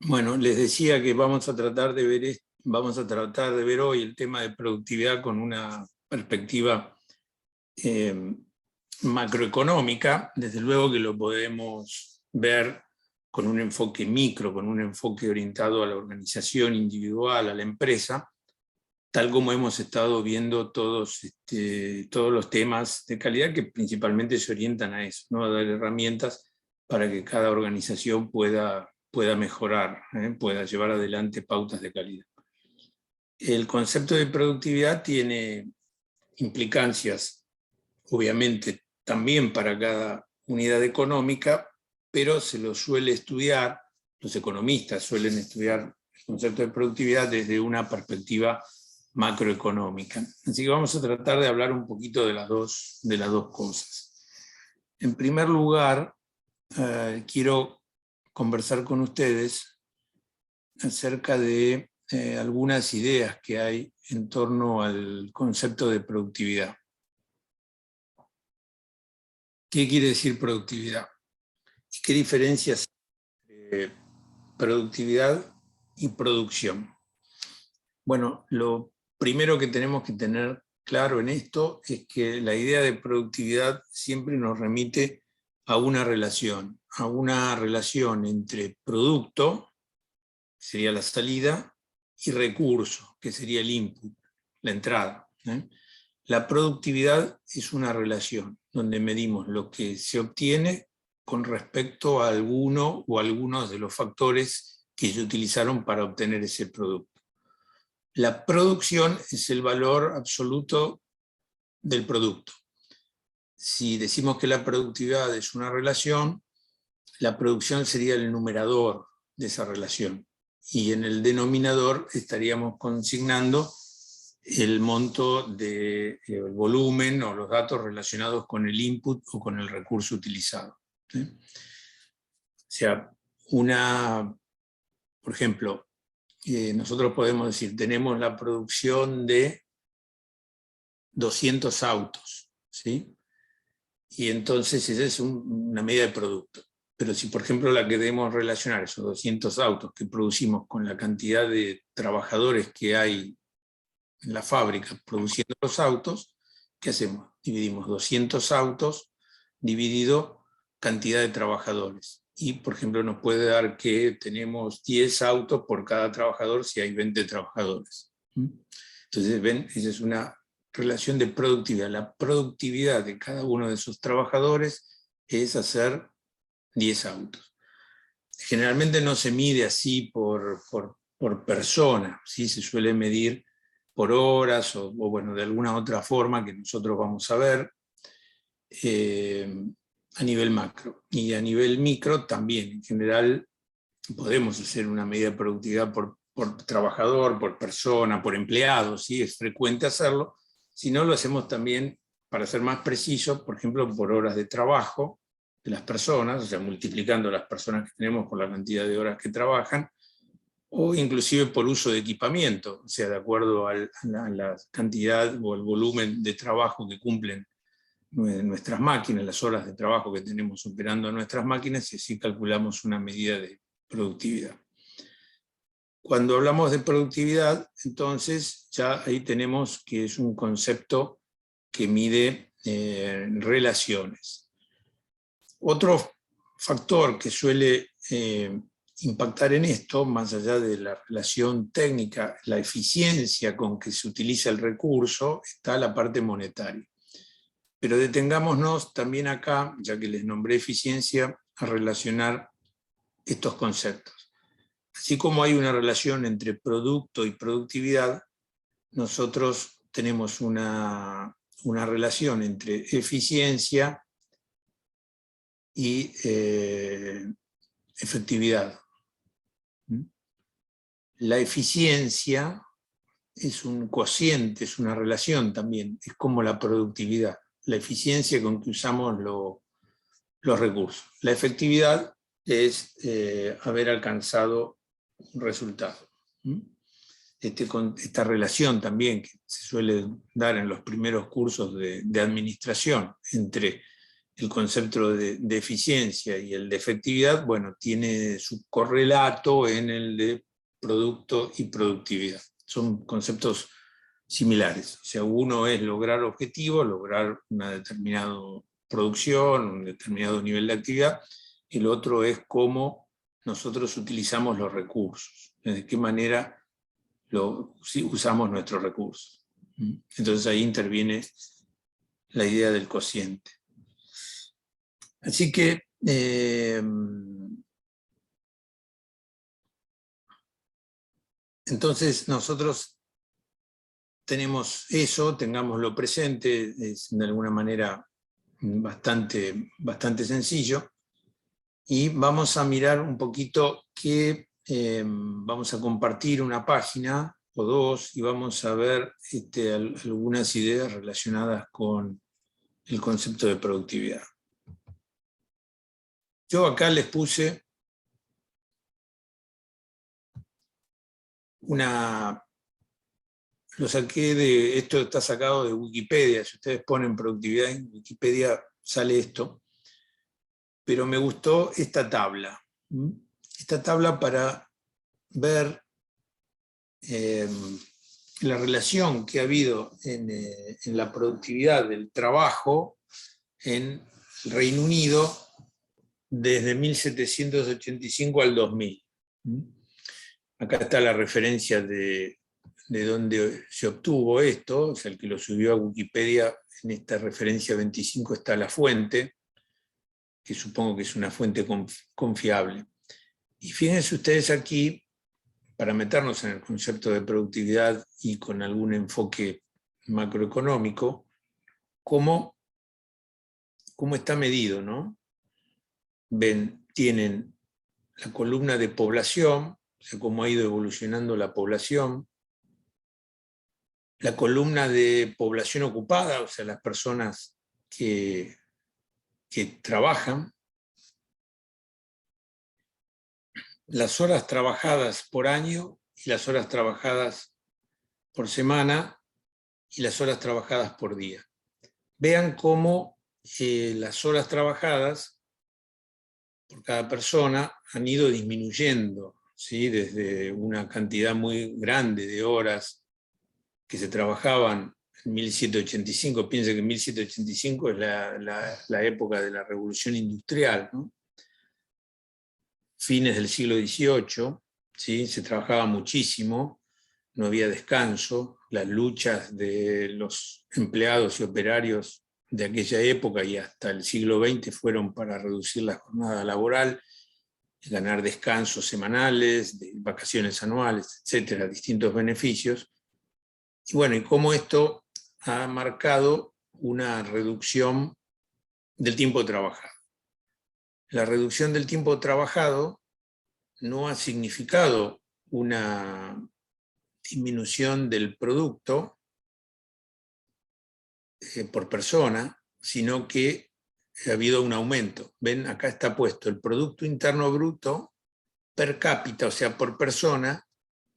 Bueno, les decía que vamos a tratar de ver hoy el tema de productividad con una perspectiva eh, macroeconómica. Desde luego que lo podemos ver con un enfoque micro, con un enfoque orientado a la organización individual, a la empresa, tal como hemos estado viendo todos los temas de calidad que principalmente se orientan a eso, ¿no? A dar herramientas para que cada organización pueda mejorar, pueda llevar adelante pautas de calidad. El concepto de productividad tiene implicancias, obviamente, también para cada unidad económica, pero se lo suele estudiar, los economistas suelen estudiar el concepto de productividad desde una perspectiva macroeconómica. Así que vamos a tratar de hablar un poquito de las dos cosas. En primer lugar, quiero conversar con ustedes acerca de algunas ideas que hay en torno al concepto de productividad. ¿Qué quiere decir productividad? ¿Y qué diferencias entre productividad y producción? Bueno, lo primero que tenemos que tener claro en esto es que la idea de productividad siempre nos remite a una relación entre producto, que sería la salida, y recurso, que sería el input, la entrada. La productividad es una relación donde medimos lo que se obtiene con respecto a alguno o algunos de los factores que se utilizaron para obtener ese producto. La producción es el valor absoluto del producto. Si decimos que la productividad es una relación, la producción sería el numerador de esa relación. Y en el denominador estaríamos consignando el monto del volumen o los datos relacionados con el input o con el recurso utilizado. ¿Sí? O sea, por ejemplo, nosotros podemos decir, tenemos la producción de 200 autos, ¿sí? Y entonces esa es una medida de producto. Pero si, por ejemplo, la queremos relacionar esos 200 autos que producimos con la cantidad de trabajadores que hay en la fábrica produciendo los autos, ¿qué hacemos? Dividimos 200 autos dividido cantidad de trabajadores. Y, por ejemplo, nos puede dar que tenemos 10 autos por cada trabajador si hay 20 trabajadores. Entonces, ven, esa es una relación de productividad. La productividad de cada uno de esos trabajadores es hacer 10 autos. Generalmente no se mide así por persona, ¿sí? Se suele medir por horas o bueno, de alguna otra forma que nosotros vamos a ver a nivel macro. Y a nivel micro también, en general, podemos hacer una medida de productividad por trabajador, por persona, por empleado, ¿sí? Es frecuente hacerlo. Si no, lo hacemos también, para ser más preciso, por ejemplo, por horas de trabajo de las personas, o sea, multiplicando las personas que tenemos por la cantidad de horas que trabajan, o inclusive por uso de equipamiento, o sea, de acuerdo a la cantidad o el volumen de trabajo que cumplen nuestras máquinas, las horas de trabajo que tenemos operando nuestras máquinas, y así calculamos una medida de productividad. Cuando hablamos de productividad, entonces ya ahí tenemos que es un concepto que mide relaciones. Otro factor que suele impactar en esto, más allá de la relación técnica, la eficiencia con que se utiliza el recurso, está la parte monetaria. Pero detengámonos también acá, ya que les nombré eficiencia, a relacionar estos conceptos. Así como hay una relación entre producto y productividad, nosotros tenemos una relación entre eficiencia y efectividad. La eficiencia es un cociente, es una relación también, es como la productividad, la eficiencia con que usamos los recursos. La efectividad es haber alcanzado un resultado. Esta relación también que se suele dar en los primeros cursos de administración entre el concepto de eficiencia y el de efectividad, bueno, tiene su correlato en el de producto y productividad. Son conceptos similares. O sea, uno es lograr objetivos, lograr una determinada producción, un determinado nivel de actividad, y el otro es cómo nosotros utilizamos los recursos, de qué manera usamos nuestros recursos. Entonces ahí interviene la idea del cociente. Así que entonces nosotros tenemos eso, tengámoslo presente, es de alguna manera bastante sencillo, y vamos a mirar un poquito que vamos a compartir una página o dos y vamos a ver algunas ideas relacionadas con el concepto de productividad. Yo acá les puse lo saqué esto está sacado de Wikipedia, si ustedes ponen productividad en Wikipedia sale esto, pero me gustó esta tabla para ver la relación que ha habido en la productividad del trabajo en el Reino Unido desde 1785 al 2000. Acá está la referencia de dónde se obtuvo esto, o sea, el que lo subió a Wikipedia, en esta referencia 25 está la fuente, que supongo que es una fuente confiable. Y fíjense ustedes aquí, para meternos en el concepto de productividad y con algún enfoque macroeconómico, cómo está medido, ¿no? Ven, tienen la columna de población, o sea, cómo ha ido evolucionando la población, la columna de población ocupada, o sea, las personas que trabajan, las horas trabajadas por año y las horas trabajadas por semana y las horas trabajadas por día. Vean cómo las horas trabajadas por cada persona han ido disminuyendo, ¿sí? Desde una cantidad muy grande de horas que se trabajaban en 1785, piensen que 1785 es la época de la Revolución Industrial, ¿no? Fines del siglo XVIII, ¿sí? Se trabajaba muchísimo, no había descanso, las luchas de los empleados y operarios de aquella época y hasta el siglo XX fueron para reducir la jornada laboral, ganar descansos semanales, vacaciones anuales, etcétera, distintos beneficios. Y bueno, y cómo esto ha marcado una reducción del tiempo trabajado. La reducción del tiempo trabajado no ha significado una disminución del producto por persona, sino que ha habido un aumento. Ven, acá está puesto el Producto Interno Bruto per cápita, o sea, por persona,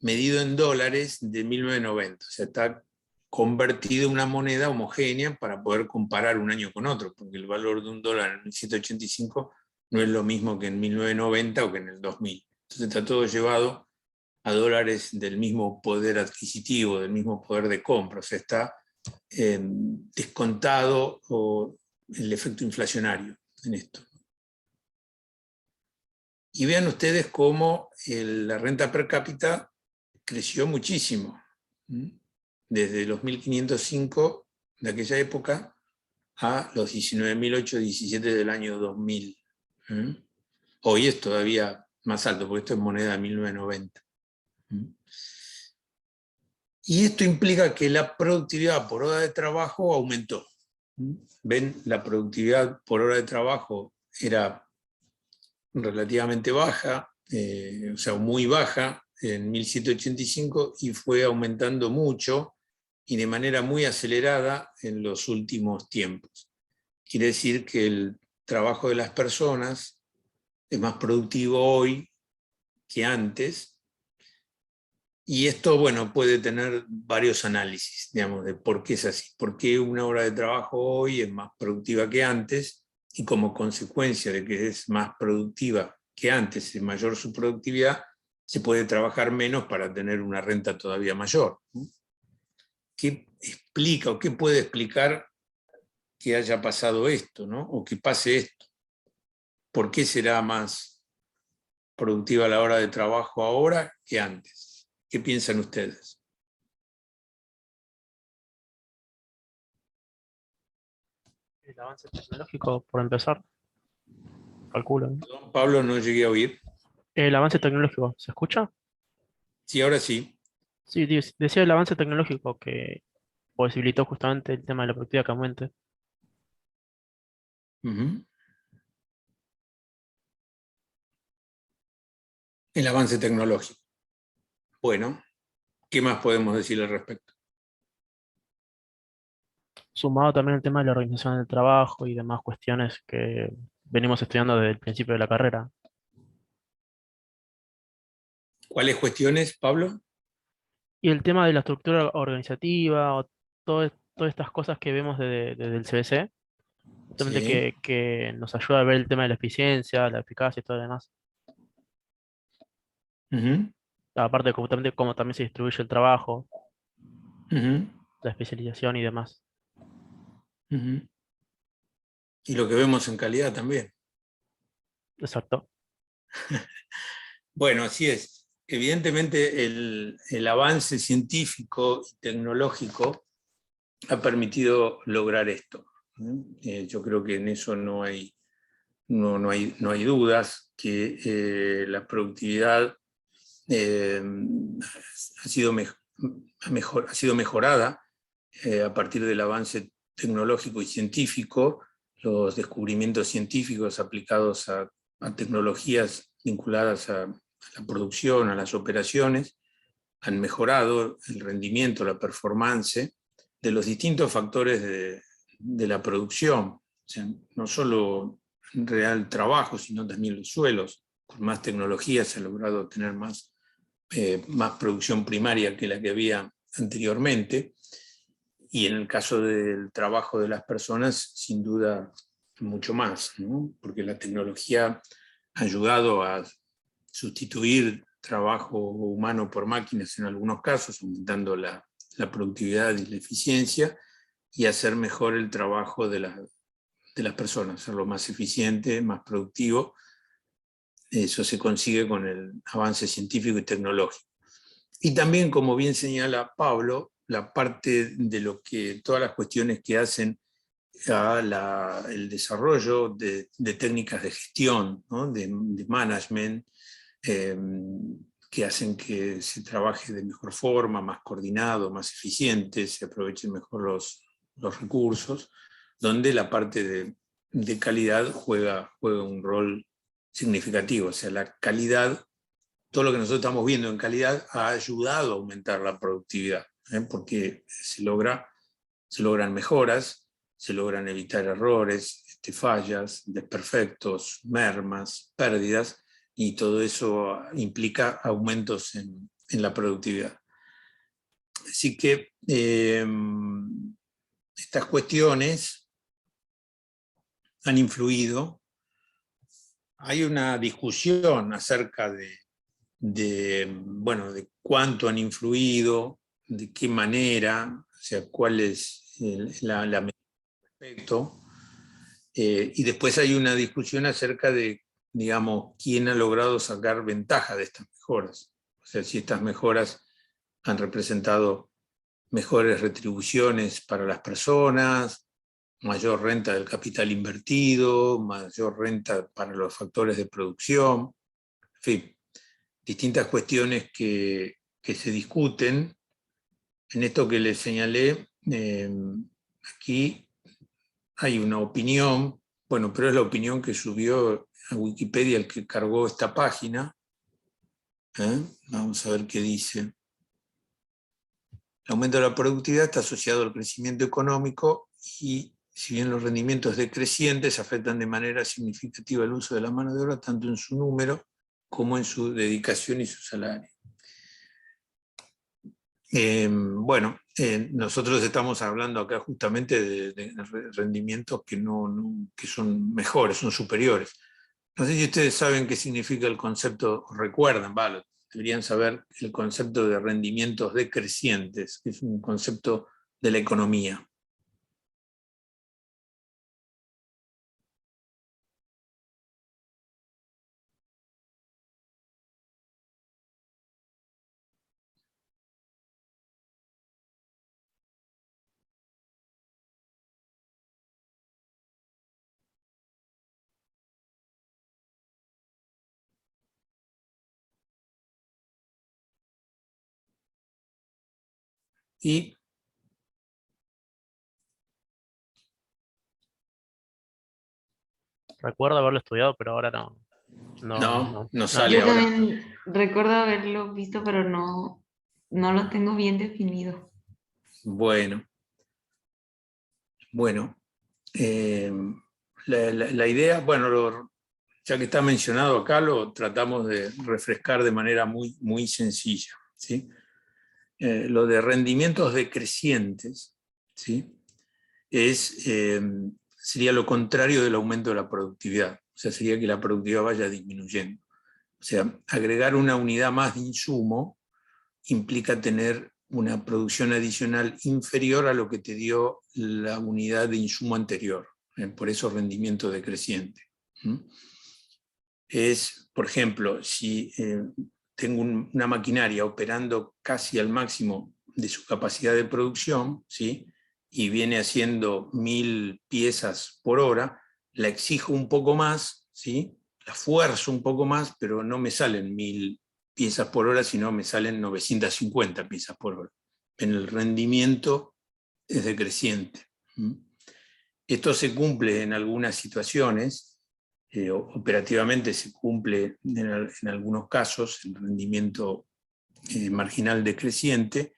medido en dólares de 1990. O sea, está convertido en una moneda homogénea para poder comparar un año con otro, porque el valor de un dólar en 1785 no es lo mismo que en 1990 o que en el 2000. Entonces está todo llevado a dólares del mismo poder adquisitivo, del mismo poder de compra. O sea, está descontado el efecto inflacionario en esto. Y vean ustedes cómo la renta per cápita creció muchísimo, desde los 1.505 de aquella época a los 19.817 del año 2000. Hoy es todavía más alto, porque esto es moneda de 1990. Y esto implica que la productividad por hora de trabajo aumentó. Ven, la productividad por hora de trabajo era relativamente baja, o sea, muy baja en 1785 y fue aumentando mucho y de manera muy acelerada en los últimos tiempos. Quiere decir que el trabajo de las personas es más productivo hoy que antes, y esto, bueno, puede tener varios análisis, digamos, de por qué es así. ¿Por qué una hora de trabajo hoy es más productiva que antes? y como consecuencia de que es más productiva que antes, es mayor su productividad, se puede trabajar menos para tener una renta todavía mayor. ¿Qué explica o qué puede explicar que haya pasado esto, ¿no? O que pase esto? ¿Por qué será más productiva la hora de trabajo ahora que antes? ¿Qué piensan ustedes? El avance tecnológico, por empezar, calculo, ¿no? Perdón, Pablo, no llegué a oír. El avance tecnológico, ¿se escucha? Sí, ahora sí. Sí, decía el avance tecnológico que posibilitó justamente el tema de la productividad que aumente. Ujú. El avance tecnológico. Bueno, ¿qué más podemos decir al respecto? Sumado también el tema de la organización del trabajo y demás cuestiones que venimos estudiando desde el principio de la carrera. ¿Cuáles cuestiones, Pablo? Y el tema de la estructura organizativa o todas estas cosas que vemos desde el CBC, justamente Sí. que nos ayuda a ver el tema de la eficiencia, la eficacia y todo lo demás. Ujú, Aparte de cómo también se distribuye el trabajo, ujú, la especialización y demás. ujú. Y lo que vemos en calidad también. Exacto. Bueno, así es. Evidentemente el avance científico y tecnológico ha permitido lograr esto. Yo creo que en eso no hay dudas, que la productividad ha sido, ha sido mejorada a partir del avance tecnológico y científico, los descubrimientos científicos aplicados a tecnologías vinculadas a la producción, a las operaciones, han mejorado el rendimiento, la performance de los distintos factores de la producción. O sea, no solo real trabajo, sino también los suelos. Con más tecnología se ha logrado tener más producción primaria que la que había anteriormente. Y en el caso del trabajo de las personas, sin duda, mucho más, ¿no? Porque la tecnología ha ayudado a sustituir trabajo humano por máquinas en algunos casos, aumentando la productividad y la eficiencia, y hacer mejor el trabajo de las personas, hacerlo más eficiente, más productivo. Eso se consigue con el avance científico y tecnológico. Y también, como bien señala Pablo, la parte de lo que todas las cuestiones que hacen el desarrollo de técnicas de gestión, ¿no? de management, eh, que hacen que se trabaje de mejor forma, más coordinado, más eficiente, se aprovechen mejor los recursos, donde la parte de calidad juega un rol significativo. O sea, la calidad, todo lo que nosotros estamos viendo en calidad ha ayudado a aumentar la productividad, porque se logran mejoras, se logran evitar errores, fallas, desperfectos, mermas, pérdidas, y todo eso implica aumentos en la productividad. Así que estas cuestiones han influido. Hay una discusión acerca bueno, de cuánto han influido, de qué manera, o sea, cuál es la medida al respecto. Y después hay una discusión acerca de, digamos, quién ha logrado sacar ventaja de estas mejoras. O sea, si estas mejoras han representado mejores retribuciones para las personas, mayor renta del capital invertido, mayor renta para los factores de producción, en fin, distintas cuestiones que se discuten. En esto que les señalé, aquí hay una opinión, bueno, pero es la opinión que subió a Wikipedia el que cargó esta página. Vamos a ver qué dice. El aumento de la productividad está asociado al crecimiento económico y si bien los rendimientos decrecientes afectan de manera significativa el uso de la mano de obra, tanto en su número como en su dedicación y su salario. Bueno, nosotros estamos hablando acá justamente de rendimientos que son mejores, son superiores. No sé si ustedes saben qué significa el concepto, o recuerdan, deberían saber el concepto de rendimientos decrecientes, que es un concepto de la economía. Y Recuerdo haberlo estudiado, pero ahora no, no no sale Yo recuerdo. ahora. también recuerdo haberlo visto, pero no lo tengo bien definido. Bueno, bueno. eh, la idea, bueno, ya que está mencionado acá, lo tratamos de refrescar de manera muy, muy sencilla, ¿sí? Lo de rendimientos decrecientes, ¿sí? Sería lo contrario del aumento de la productividad, o sea, sería que la productividad vaya disminuyendo. O sea, agregar una unidad más de insumo implica tener una producción adicional inferior a lo que te dio la unidad de insumo anterior, por eso rendimiento decreciente. Es, por ejemplo, si tengo una maquinaria operando casi al máximo de su capacidad de producción, ¿sí? Y viene haciendo 1000 piezas por hora, la exijo un poco más, ¿sí? La fuerzo un poco más, pero no me salen 1000 piezas por hora, sino me salen 950 piezas por hora. En el rendimiento es decreciente. Esto se cumple en algunas situaciones, operativamente se cumple en algunos casos el rendimiento marginal decreciente,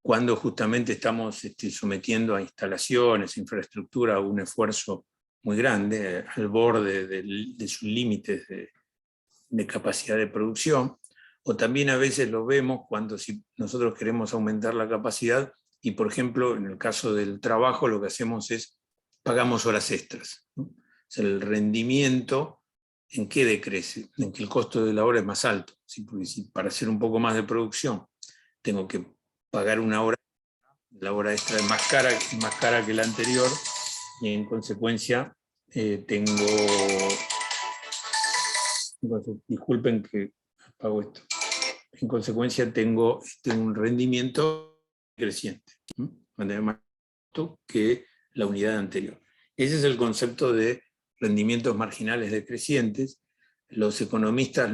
cuando justamente estamos sometiendo a instalaciones, infraestructura, a un esfuerzo muy grande, al borde de sus límites de capacidad de producción, o también a veces lo vemos cuando si nosotros queremos aumentar la capacidad y, por ejemplo, en el caso del trabajo, lo que hacemos es pagamos horas extras, ¿no? O sea, el rendimiento, ¿en qué decrece? En que el costo de la hora es más alto, ¿sí? Porque si para hacer un poco más de producción tengo que pagar una hora, la hora extra es más cara que la anterior, y en consecuencia tengo, disculpen que apago esto, en consecuencia tengo un rendimiento creciente, más alto que la unidad anterior. Ese es el concepto de rendimientos marginales decrecientes. Los economistas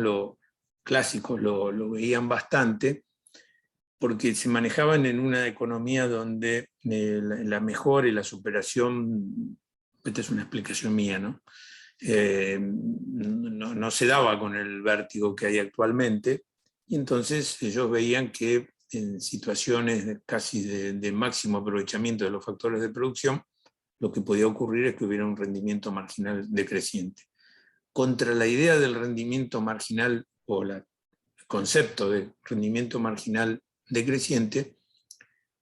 clásicos lo veían bastante porque se manejaban en una economía donde la mejora y la superación, esta es una explicación mía, ¿no? No se daba con el vértigo que hay actualmente, y entonces ellos veían que en situaciones casi de máximo aprovechamiento de los factores de producción, lo que podía ocurrir es que hubiera un rendimiento marginal decreciente. Contra la idea del rendimiento marginal o el concepto de rendimiento marginal decreciente,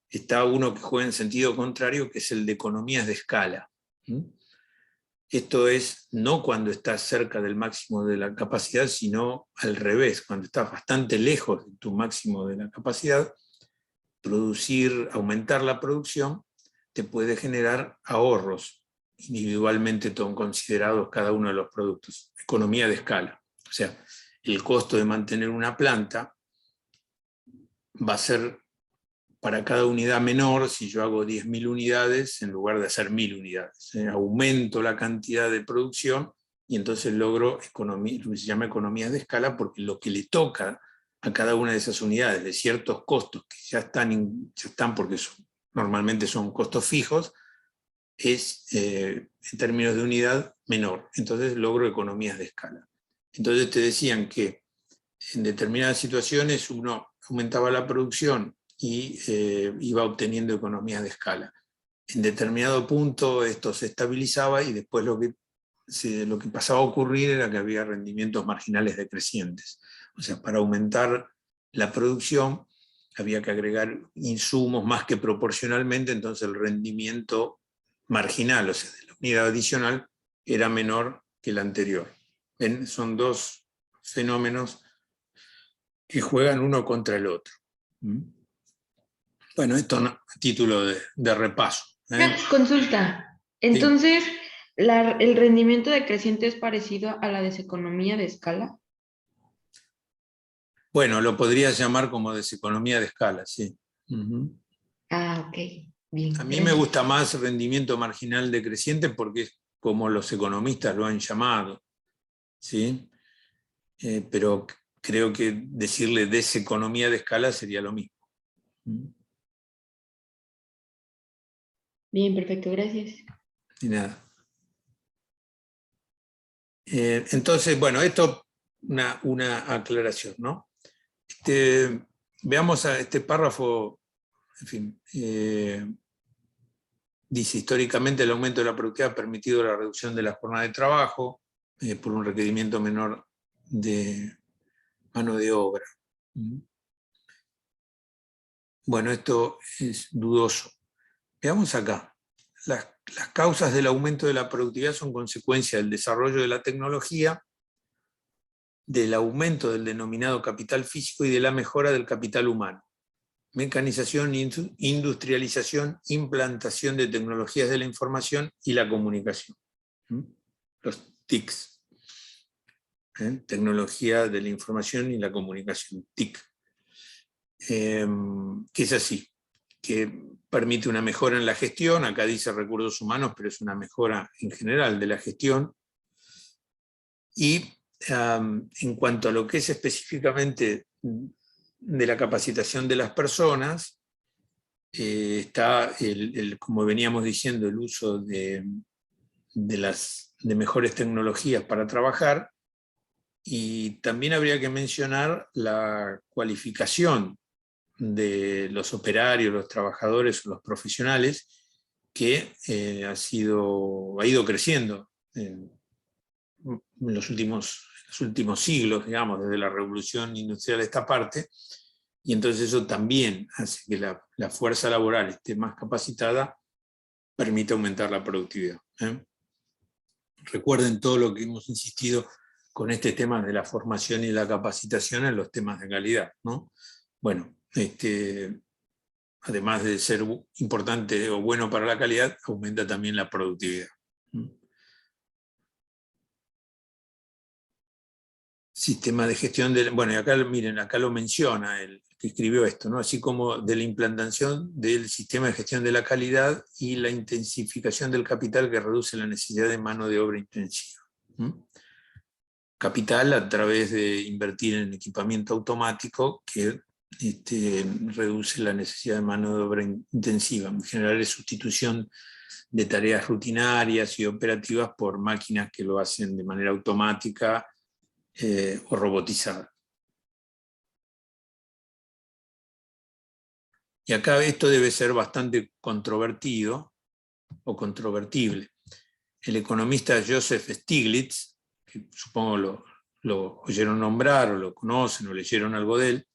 está uno que juega en sentido contrario, que es el de economías de escala. Esto es no cuando estás cerca del máximo de la capacidad, sino al revés, cuando estás bastante lejos de tu máximo de la capacidad, aumentar la producción te puede generar ahorros individualmente considerados cada uno de los productos. Economía de escala. O sea, el costo de mantener una planta va a ser para cada unidad menor si yo hago 10.000 unidades en lugar de hacer 1.000 unidades. Aumento la cantidad de producción y entonces logro lo que se llama economías de escala, porque lo que le toca a cada una de esas unidades de ciertos costos que ya están porque normalmente son costos fijos, es en términos de unidad menor. Entonces logro economías de escala. Entonces te decían que en determinadas situaciones uno aumentaba la producción y iba obteniendo economías de escala. En determinado punto esto se estabilizaba y después lo que pasaba a ocurrir era que había rendimientos marginales decrecientes. O sea, para aumentar la producción había que agregar insumos más que proporcionalmente, entonces el rendimiento marginal, o sea, de la unidad adicional, era menor que el anterior. Son dos fenómenos que juegan uno contra el otro. Bueno, esto a título de repaso. Consulta. Sí. Entonces, ¿el rendimiento decreciente es parecido a la deseconomía de escala? Bueno, lo podrías llamar como deseconomía de escala, sí. Ah, ok. Bien. A mí me gusta más rendimiento marginal decreciente porque es como los economistas lo han llamado, ¿sí? Pero creo que decirle deseconomía de escala sería lo mismo. Bien, perfecto, gracias. Y nada. Entonces, bueno, esto una aclaración, ¿no? Veamos a este párrafo, en fin, dice, históricamente el aumento de la productividad ha permitido la reducción de la jornada de trabajo por un requerimiento menor de mano de obra. Bueno, esto es dudoso. Veamos acá. Las causas del aumento de la productividad son consecuencia del desarrollo de la tecnología, del aumento del denominado capital físico y de la mejora del capital humano. Mecanización, industrialización, implantación de tecnologías de la información y la comunicación. Los TICs. Tecnología de la información y la comunicación, TIC. Que es así, que permite una mejora en la gestión, acá dice recursos humanos, pero es una mejora en general de la gestión. Y en cuanto a lo que es específicamente de la capacitación de las personas, está, como veníamos diciendo, el uso de mejores tecnologías para trabajar, y también habría que mencionar la cualificación de los operarios, los trabajadores o los profesionales, que ha ido creciendo en los últimos siglos, digamos, desde la revolución industrial a esta parte, y entonces eso también hace que la fuerza laboral esté más capacitada, permite aumentar la productividad. Recuerden todo lo que hemos insistido con este tema de la formación y la capacitación en los temas de calidad, ¿no? Bueno, además de ser importante o bueno para la calidad, aumenta también la productividad. Sistema de gestión bueno, y acá miren, acá lo menciona el que escribió esto, ¿no? Así como de la implantación del sistema de gestión de la calidad y la intensificación del capital que reduce la necesidad de mano de obra intensiva. Capital a través de invertir en equipamiento automático que reduce la necesidad de mano de obra intensiva. En general es sustitución de tareas rutinarias y operativas por máquinas que lo hacen de manera automática o robotizada. Y acá esto debe ser bastante controvertido o controvertible. El economista Joseph Stiglitz, que supongo lo oyeron nombrar o lo conocen o leyeron algo de él,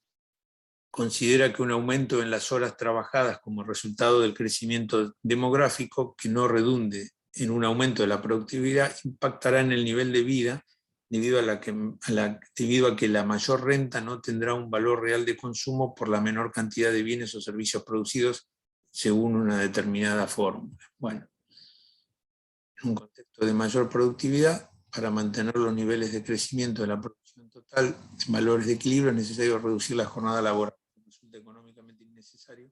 considera que un aumento en las horas trabajadas como resultado del crecimiento demográfico que no redunde en un aumento de la productividad impactará en el nivel de vida debido a que la mayor renta no tendrá un valor real de consumo por la menor cantidad de bienes o servicios producidos según una determinada fórmula. Bueno, en un contexto de mayor productividad, para mantener los niveles de crecimiento de la producción total en valores de equilibrio es necesario reducir la jornada laboral. Resulta económicamente innecesario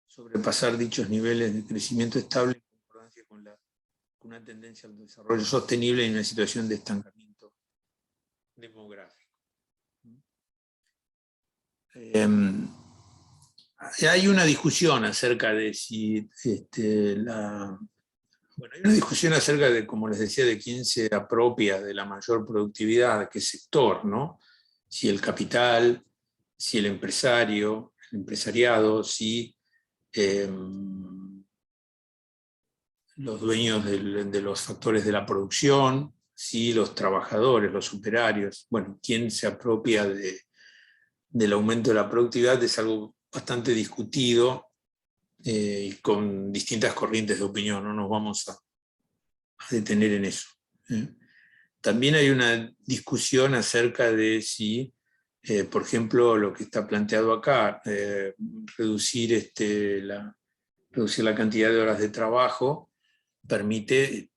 sobrepasar dichos niveles de crecimiento estable en concordancia con una tendencia al desarrollo sostenible y una situación de estancamiento demográfico. Hay una discusión acerca de si hay una discusión acerca de, como les decía, de quién se apropia de la mayor productividad, de qué sector, ¿no? Si el capital, si el empresariado, si los dueños de los factores de la producción, si los trabajadores, los operarios. Bueno, quién se apropia del aumento de la productividad es algo bastante discutido y con distintas corrientes de opinión, no nos vamos a detener en eso. También hay una discusión acerca de si, por ejemplo, lo que está planteado acá, reducir la cantidad de horas de trabajo, permite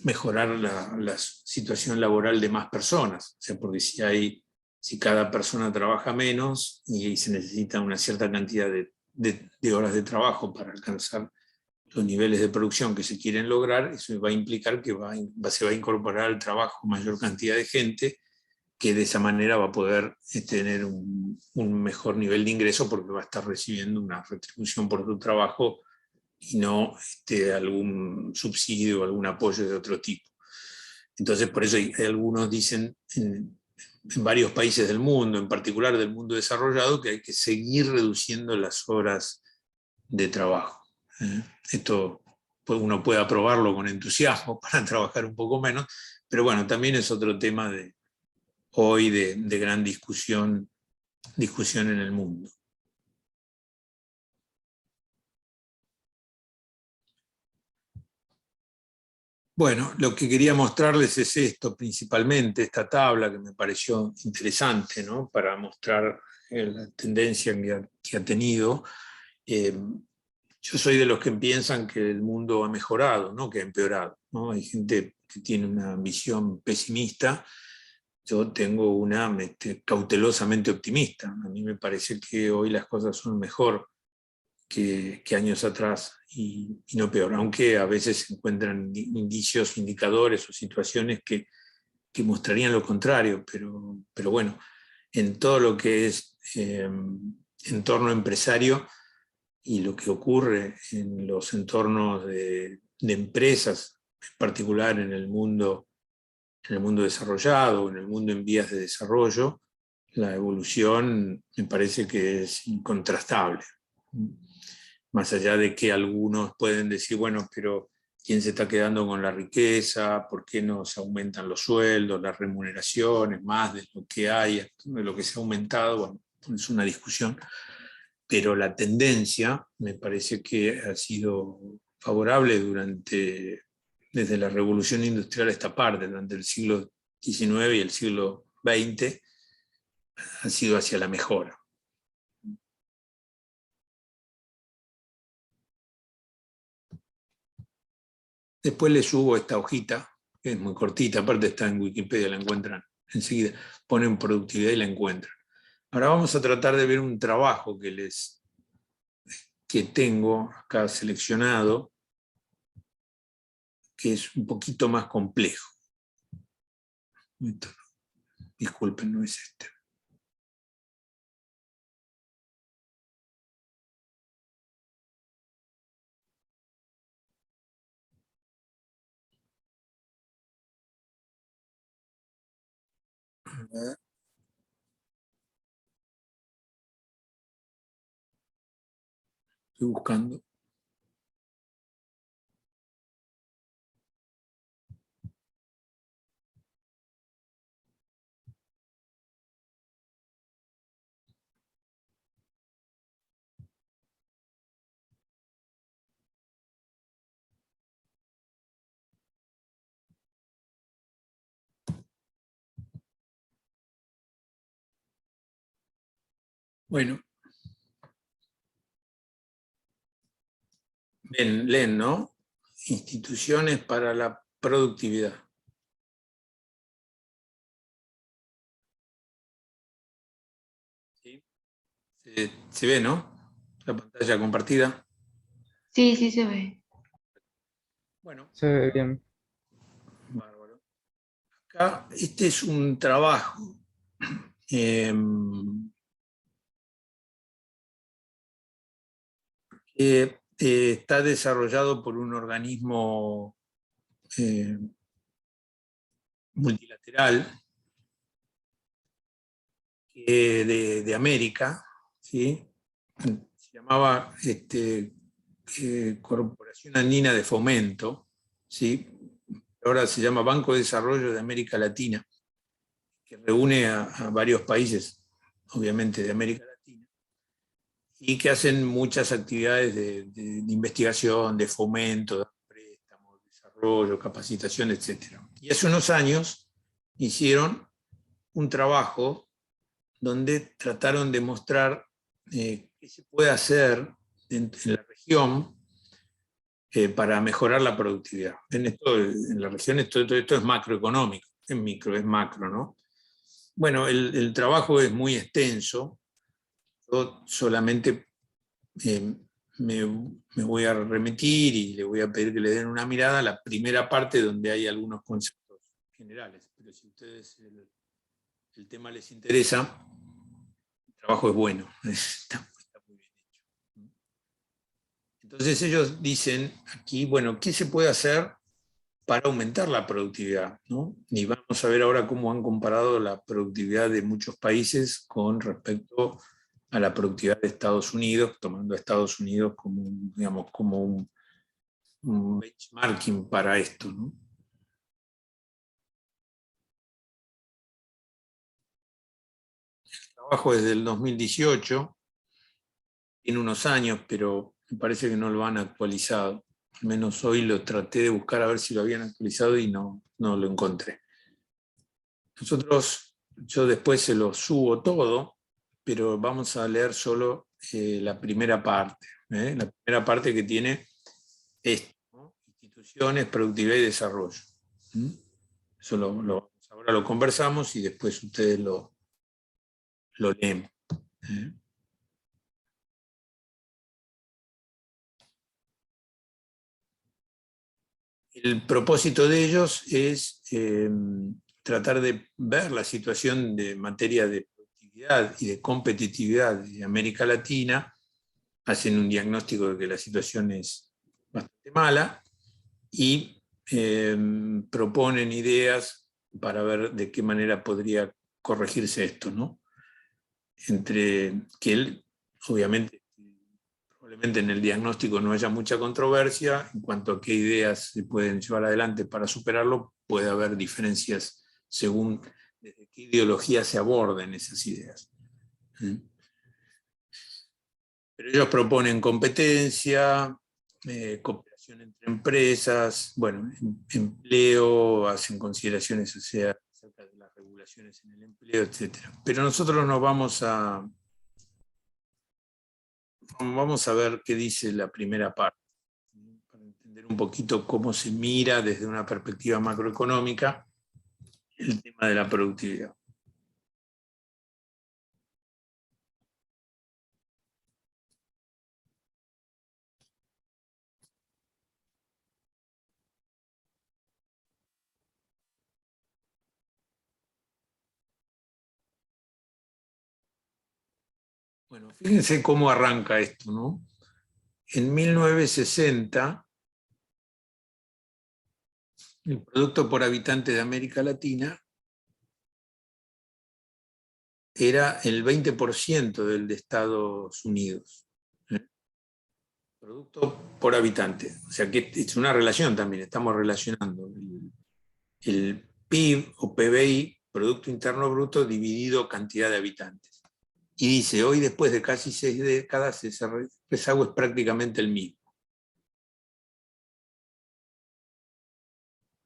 mejorar la situación laboral de más personas. O sea, porque si cada persona trabaja menos y se necesita una cierta cantidad de horas de trabajo para alcanzar los niveles de producción que se quieren lograr, eso va a implicar que se va a incorporar al trabajo mayor cantidad de gente, que de esa manera va a poder tener un mejor nivel de ingreso, porque va a estar recibiendo una retribución por su trabajo y no algún subsidio o algún apoyo de otro tipo. Entonces, por eso hay algunos dicen en varios países del mundo, en particular del mundo desarrollado, que hay que seguir reduciendo las horas de trabajo. Esto uno puede aprobarlo con entusiasmo para trabajar un poco menos, pero bueno, también es otro tema hoy de gran discusión en el mundo. Bueno, lo que quería mostrarles es esto principalmente, esta tabla que me pareció interesante, ¿no? Para mostrar la tendencia que ha tenido. Yo soy de los que piensan que el mundo ha mejorado, no que ha empeorado, ¿no? Hay gente que tiene una visión pesimista. Yo tengo una cautelosamente optimista. A mí me parece que hoy las cosas son mejor que años atrás y no peor, aunque a veces se encuentran indicios, indicadores o situaciones que mostrarían lo contrario, pero bueno, en todo lo que es entorno empresario y lo que ocurre en los entornos de empresas, en particular en el mundo desarrollado, en el mundo en vías de desarrollo, la evolución me parece que es incontrastable. Más allá de que algunos pueden decir, bueno, pero ¿quién se está quedando con la riqueza? ¿Por qué no se aumentan los sueldos, las remuneraciones, más de lo que hay, de lo que se ha aumentado? Bueno, es una discusión, pero la tendencia me parece que ha sido favorable desde la revolución industrial a esta parte, durante el siglo XIX y el siglo XX, ha sido hacia la mejora. Después les subo esta hojita, que es muy cortita, aparte está en Wikipedia, la encuentran enseguida, ponen productividad y la encuentran. Ahora vamos a tratar de ver un trabajo que tengo acá seleccionado, que es un poquito más complejo. Disculpen, no es este. Estoy buscando. Bueno, leen, ¿no? Instituciones para la productividad. ¿Sí? Se ve, ¿no? La pantalla compartida. Sí, sí se ve. Bueno, Se ve bien. bárbaro. Acá, este es un trabajo que está desarrollado por un organismo multilateral de América, ¿sí? Se llamaba Corporación Andina de Fomento, ¿sí? Ahora se llama Banco de Desarrollo de América Latina, que reúne a varios países, obviamente de América Latina, y que hacen muchas actividades de investigación, de fomento, de préstamos, desarrollo, capacitación, etc. Y hace unos años hicieron un trabajo donde trataron de mostrar qué se puede hacer en la región para mejorar la productividad. En la región esto es macroeconómico, es micro, es macro, ¿no? Bueno, el trabajo es muy extenso. Yo solamente me voy a remitir y le voy a pedir que le den una mirada a la primera parte donde hay algunos conceptos generales. Pero si a ustedes el tema les interesa, el trabajo es bueno, está muy bien hecho. Entonces ellos dicen aquí, bueno, ¿qué se puede hacer para aumentar la productividad, ¿no? Y vamos a ver ahora cómo han comparado la productividad de muchos países con respecto a la productividad de Estados Unidos, tomando a Estados Unidos como, digamos, como un benchmarking para esto, ¿no? El trabajo es del 2018, tiene unos años, pero me parece que no lo han actualizado. Al menos hoy lo traté de buscar a ver si lo habían actualizado y no lo encontré. Yo después se lo subo todo, pero vamos a leer solo la primera parte. La primera parte que tiene esto, ¿no? Instituciones, productividad y desarrollo. Eso ahora lo conversamos y después ustedes lo leen. El propósito de ellos es tratar de ver la situación de materia de productividad y de competitividad de América Latina. Hacen un diagnóstico de que la situación es bastante mala y proponen ideas para ver de qué manera podría corregirse esto, ¿no? Entre que él, obviamente, probablemente en el diagnóstico no haya mucha controversia en cuanto a qué ideas se pueden llevar adelante para superarlo, puede haber diferencias según desde qué ideología se aborden esas ideas. Pero ellos proponen competencia, cooperación entre empresas, bueno, empleo, hacen consideraciones acerca de las regulaciones en el empleo, etc. Pero nosotros nos vamos a ver qué dice la primera parte, para entender un poquito cómo se mira desde una perspectiva macroeconómica el tema de la productividad. Bueno, fíjense cómo arranca esto, ¿no? En 1960, el producto por habitante de América Latina era el 20% del de Estados Unidos. Producto por habitante. O sea que es una relación también, estamos relacionando el PIB o PBI, Producto Interno Bruto, dividido cantidad de habitantes. Y dice, hoy después de casi 6 décadas, ese rezago es prácticamente el mismo.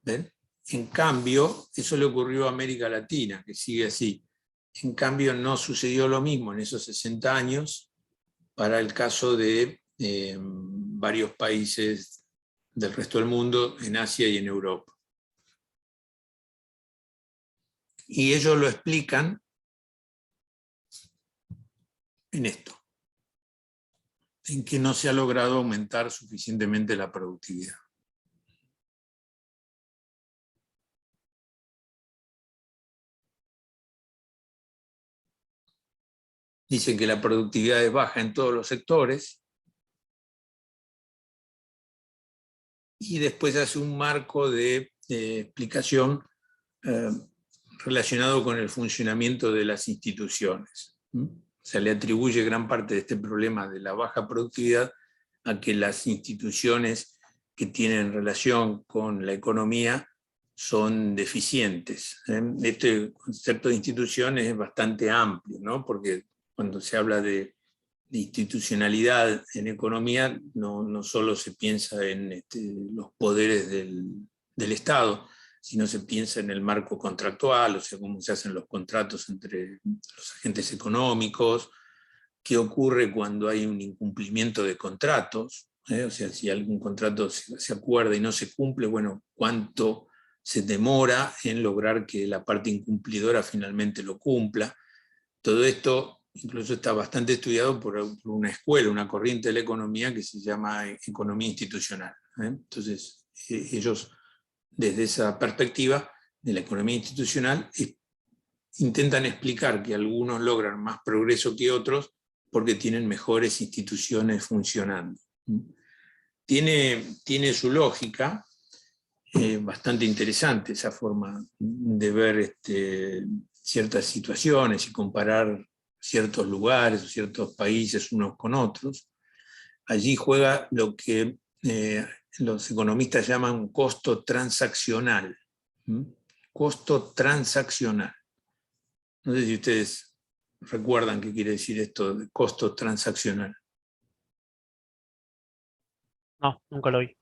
¿Ven? En cambio, eso le ocurrió a América Latina, que sigue así. En cambio, no sucedió lo mismo en esos 60 años para el caso de varios países del resto del mundo, en Asia y en Europa. Y ellos lo explican en esto, en que no se ha logrado aumentar suficientemente la productividad. Dicen que la productividad es baja en todos los sectores y después hace un marco de explicación relacionado con el funcionamiento de las instituciones. O sea, le atribuye gran parte de este problema de la baja productividad a que las instituciones que tienen relación con la economía son deficientes. Este concepto de instituciones es bastante amplio, ¿no? Porque cuando se habla de institucionalidad en economía no solo se piensa en los poderes del Estado, sino se piensa en el marco contractual, o sea, cómo se hacen los contratos entre los agentes económicos, qué ocurre cuando hay un incumplimiento de contratos, o sea, si algún contrato se acuerda y no se cumple, bueno, cuánto se demora en lograr que la parte incumplidora finalmente lo cumpla. Todo esto incluso está bastante estudiado por una escuela, una corriente de la economía que se llama economía institucional. Entonces, ellos, desde esa perspectiva de la economía institucional, intentan explicar que algunos logran más progreso que otros porque tienen mejores instituciones funcionando. Tiene su lógica, bastante interesante esa forma de ver ciertas situaciones y comparar ciertos lugares o ciertos países unos con otros. Allí juega lo que los economistas llaman costo transaccional. Costo transaccional. No sé si ustedes recuerdan qué quiere decir esto de costo transaccional. No, nunca lo vi.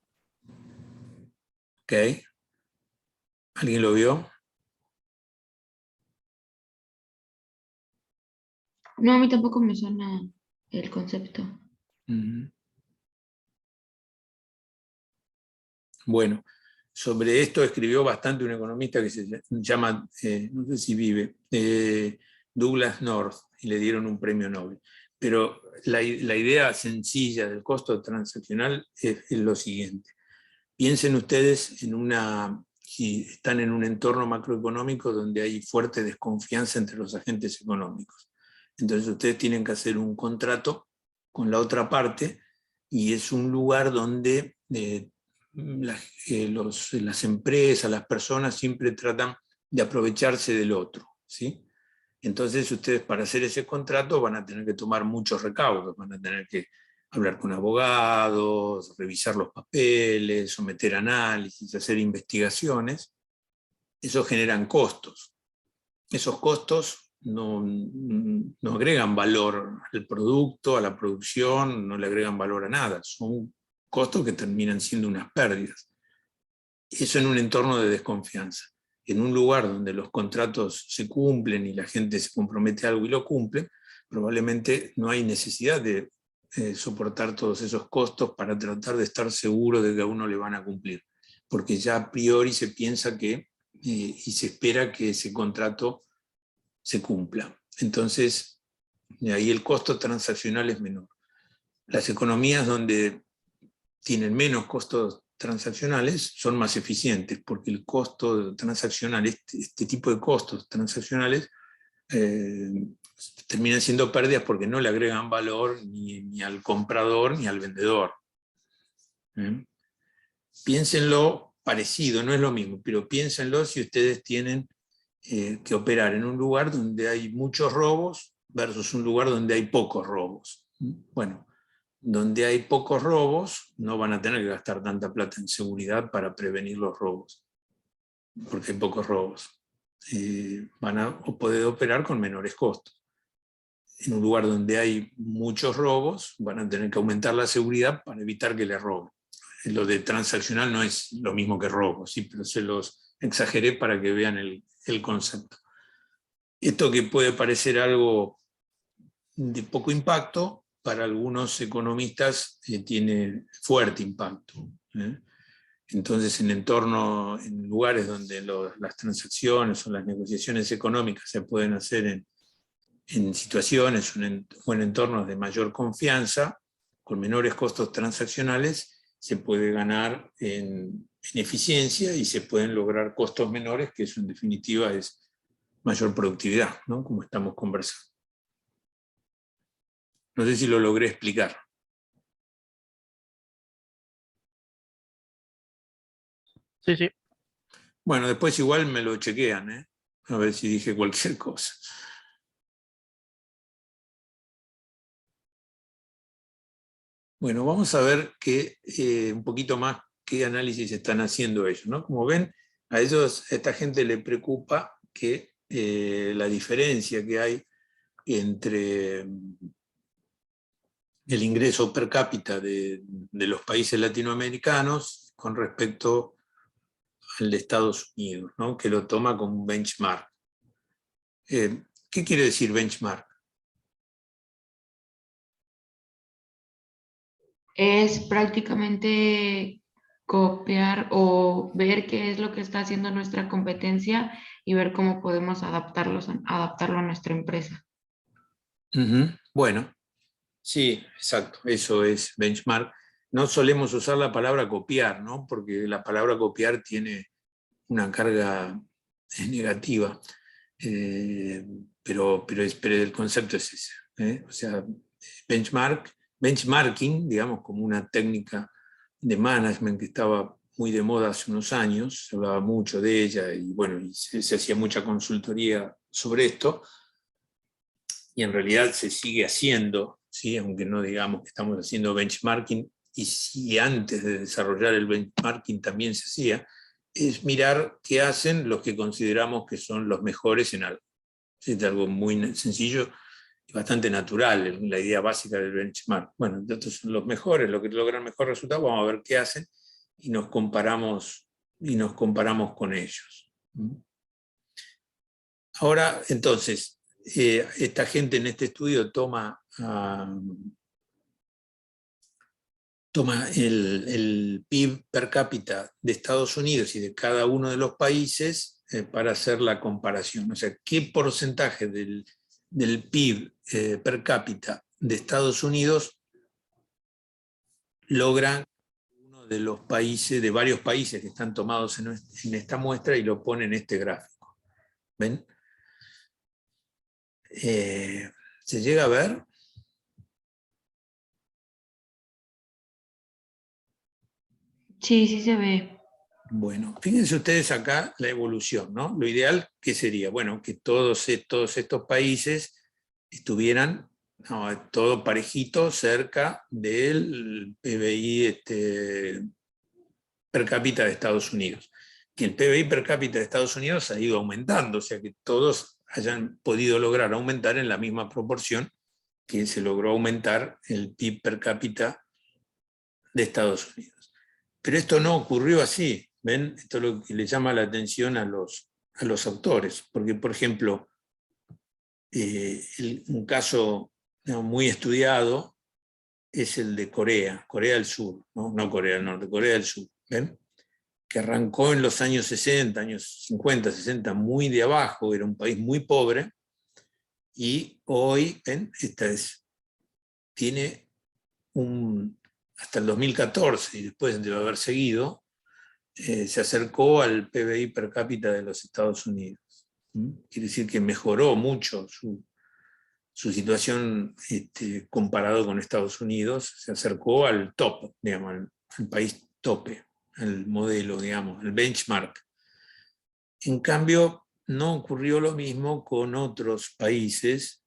¿Ok? ¿Alguien lo vio? No, a mí tampoco me suena el concepto. Bueno, sobre esto escribió bastante un economista que se llama, no sé si vive, Douglas North, y le dieron un premio Nobel. Pero la idea sencilla del costo transaccional es lo siguiente. Piensen ustedes si están en un entorno macroeconómico donde hay fuerte desconfianza entre los agentes económicos. Entonces ustedes tienen que hacer un contrato con la otra parte y es un lugar donde las empresas, las personas siempre tratan de aprovecharse del otro, ¿sí? Entonces ustedes para hacer ese contrato van a tener que tomar muchos recaudos, van a tener que hablar con abogados, revisar los papeles, someter análisis, hacer investigaciones. Eso generan costos. Esos costos no agregan valor al producto, a la producción, no le agregan valor a nada. Son costos que terminan siendo unas pérdidas. Eso en un entorno de desconfianza. En un lugar donde los contratos se cumplen y la gente se compromete a algo y lo cumple, probablemente no hay necesidad de soportar todos esos costos para tratar de estar seguro de que a uno le van a cumplir, porque ya a priori se piensa que y se espera que ese contrato se cumpla. Entonces, ahí el costo transaccional es menor. Las economías donde tienen menos costos transaccionales son más eficientes, porque el costo transaccional, este tipo de costos transaccionales, terminan siendo pérdidas porque no le agregan valor ni al comprador ni al vendedor. Piénsenlo parecido, no es lo mismo, pero piénsenlo si ustedes tienen que operar en un lugar donde hay muchos robos versus un lugar donde hay pocos robos. Bueno, donde hay pocos robos no van a tener que gastar tanta plata en seguridad para prevenir los robos, porque hay pocos robos. Van a poder operar con menores costos. En un lugar donde hay muchos robos, van a tener que aumentar la seguridad para evitar que les roben. Lo de transaccional no es lo mismo que robo, sí, pero se los exageré para que vean el concepto. Esto que puede parecer algo de poco impacto, para algunos economistas tiene fuerte impacto. Entonces, en lugares donde las transacciones o las negociaciones económicas se pueden hacer en situaciones o en entornos de mayor confianza, con menores costos transaccionales, se puede ganar en eficiencia y se pueden lograr costos menores, que eso en definitiva es mayor productividad, ¿no? Como estamos conversando. No sé si lo logré explicar. Sí, sí. Bueno, después igual me lo chequean, a ver si dije cualquier cosa. Bueno, vamos a ver un poquito más qué análisis están haciendo ellos, ¿no? Como ven, a esta gente le preocupa que la diferencia que hay entre el ingreso per cápita de los países latinoamericanos con respecto al de Estados Unidos, ¿no? Que lo toma como un benchmark. ¿Qué quiere decir benchmark? Es prácticamente copiar o ver qué es lo que está haciendo nuestra competencia y ver cómo podemos adaptarlo a nuestra empresa. Bueno, sí, exacto, eso es benchmark. No solemos usar la palabra copiar, ¿no? Porque la palabra copiar tiene una carga negativa, pero el concepto es ese, ¿eh? O sea, benchmarking, digamos, como una técnica de management que estaba muy de moda hace unos años, se hablaba mucho de ella y bueno, y se hacía mucha consultoría sobre esto, y en realidad se sigue haciendo, ¿sí? Aunque no digamos que estamos haciendo benchmarking, y si antes de desarrollar el benchmarking también se hacía, es mirar qué hacen los que consideramos que son los mejores en algo. Es algo muy sencillo y bastante natural, la idea básica del benchmark. Bueno, estos son los mejores, los que logran mejor resultado, vamos a ver qué hacen y nos comparamos con ellos. Ahora, entonces, esta gente en este estudio toma el PIB per cápita de Estados Unidos y de cada uno de los países para hacer la comparación. O sea, ¿qué porcentaje del PIB per cápita de Estados Unidos logra uno de los países, de varios países que están tomados en esta muestra, y lo pone en este gráfico? ¿Ven? ¿Se llega a ver? Sí, sí se ve. Bueno, fíjense ustedes acá la evolución, ¿no? Lo ideal, ¿qué sería? Bueno, que todos estos países estuvieran todo parejito cerca del PBI per cápita de Estados Unidos. Que el PBI per cápita de Estados Unidos ha ido aumentando, o sea que todos hayan podido lograr aumentar en la misma proporción que se logró aumentar el PIB per cápita de Estados Unidos. Pero esto no ocurrió así, ¿ven? Esto es lo que le llama la atención a los autores, porque, por ejemplo, un caso muy estudiado es el de Corea del Sur, no Corea del Norte, Corea del Sur, ¿ven? Que arrancó en los años 60, años 50, 60, muy de abajo, era un país muy pobre, y hoy, ¿ven? Tiene hasta el 2014, y después de haber seguido, se acercó al PBI per cápita de los Estados Unidos. Quiere decir que mejoró mucho su situación comparado con Estados Unidos, se acercó al top, digamos, al país tope, al modelo, digamos, al benchmark. En cambio, no ocurrió lo mismo con otros países.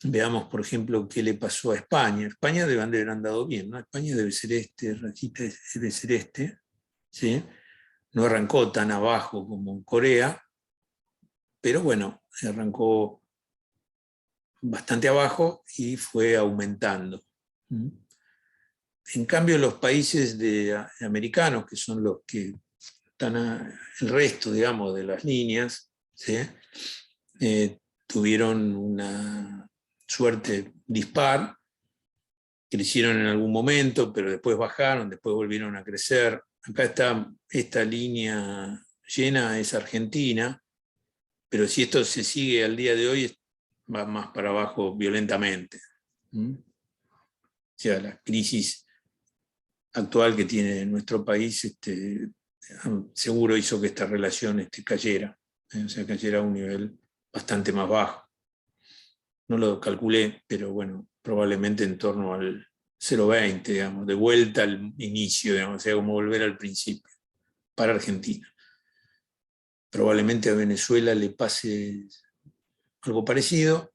Veamos, por ejemplo, qué le pasó a España. España debe haber andado bien, ¿no? España debe ser rajita debe ser ¿sí? No arrancó tan abajo como Corea, pero bueno, arrancó bastante abajo y fue aumentando. En cambio, los países americanos, que son los que están el resto, digamos, de las líneas, ¿sí? Tuvieron una suerte dispar, crecieron en algún momento, pero después bajaron, después volvieron a crecer. Acá está esta línea llena, es Argentina, pero si esto se sigue al día de hoy, va más para abajo violentamente. O sea, la crisis actual que tiene nuestro país seguro hizo que esta relación cayera, o sea, cayera a un nivel bastante más bajo. No lo calculé, pero bueno, probablemente en torno al 0,20, digamos, de vuelta al inicio, digamos, o sea, como volver al principio, para Argentina. Probablemente a Venezuela le pase algo parecido,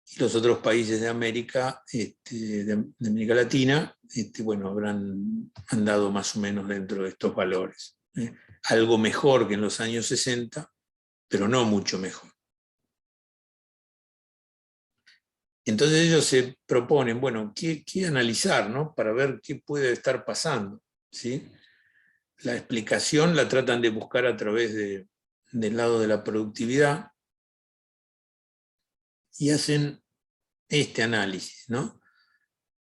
y los otros países de América, de América Latina, bueno, habrán andado más o menos dentro de estos valores. Algo mejor que en los años 60, pero no mucho mejor. Entonces ellos se proponen, bueno, ¿qué analizar, ¿no? Para ver qué puede estar pasando, ¿sí? La explicación la tratan de buscar a través del lado de la productividad y hacen este análisis, ¿no?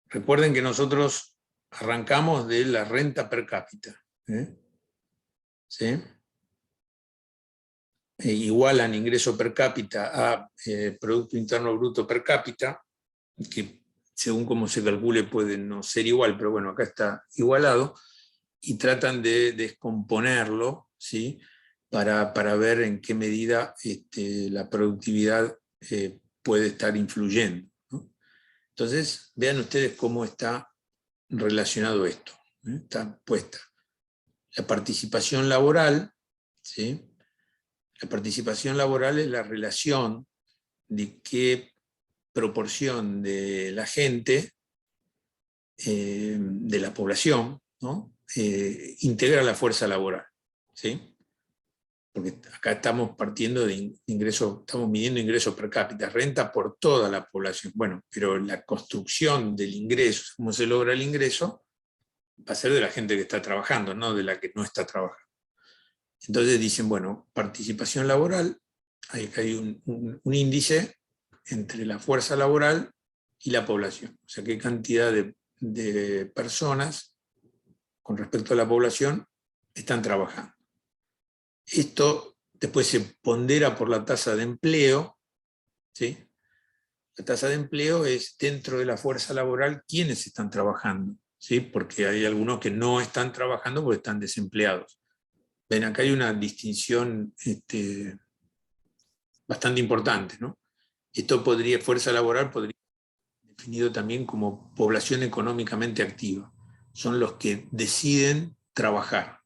Recuerden que nosotros arrancamos de la renta per cápita, ¿sí? Igualan ingreso per cápita a Producto Interno Bruto per cápita, que según cómo se calcule puede no ser igual, pero bueno, acá está igualado, y tratan de descomponerlo, ¿sí? Para ver en qué medida la productividad puede estar influyendo, ¿no? Entonces, vean ustedes cómo está relacionado esto, está puesta. La participación laboral, ¿sí? La participación laboral es la relación de qué proporción de la gente, de la población, ¿no? Integra la fuerza laboral, ¿sí? Porque acá estamos partiendo de ingresos, estamos midiendo ingresos per cápita, renta por toda la población. Bueno, pero la construcción del ingreso, cómo se logra el ingreso, va a ser de la gente que está trabajando, no de la que no está trabajando. Entonces dicen, bueno, participación laboral, hay un índice entre la fuerza laboral y la población. O sea, qué cantidad de personas con respecto a la población están trabajando. Esto después se pondera por la tasa de empleo, ¿sí? La tasa de empleo es dentro de la fuerza laboral quiénes están trabajando, ¿sí? Porque hay algunos que no están trabajando porque están desempleados. Ven, acá hay una distinción bastante importante, ¿no? Fuerza laboral podría ser definido también como población económicamente activa. Son los que deciden trabajar.